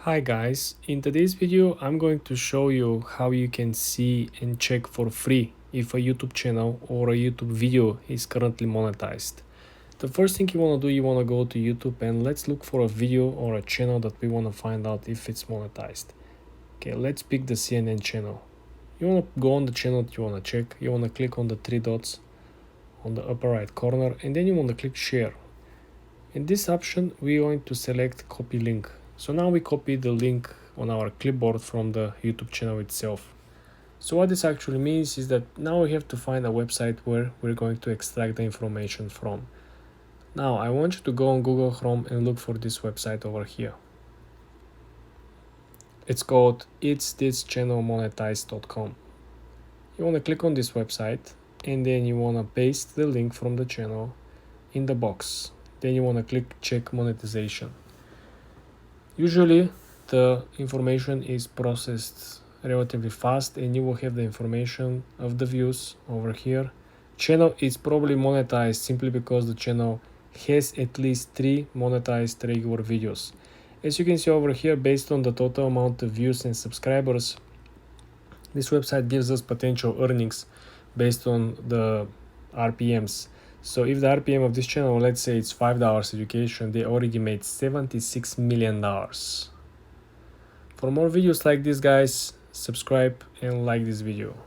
Hi guys, in today's video I'm going to show you how you can see and check for free if a YouTube channel or a YouTube video is currently monetized. The first thing you want to do, you want to go to YouTube and let's look for a video or a channel that we want to find out if it's monetized. Okay, let's pick the CNN channel. You want to go on the channel that you want to check. You want to click on the three dots on the upper right corner and then you want to click share. In this option we're going to select copy link. So now we copy the link on our clipboard from the YouTube channel itself. So what this actually means is that now we have to find a website where we're going to extract the information from. Now I want you to go on Google Chrome and look for this website over here. It's called itsthischannelmonetized.com. You want to click on this website and then you want to paste the link from the channel in the box. Then you want to click check monetization. Usually the information is processed relatively fast and you will have the information of the views over here. Channel is probably monetized simply because the channel has at least 3 monetized regular videos. As you can see over here, based on the total amount of views and subscribers, this website gives us potential earnings based on the RPMs. So if the RPM of this channel, let's say it's $5 education, they already made $76 million. For more videos like this, guys, subscribe and like this video.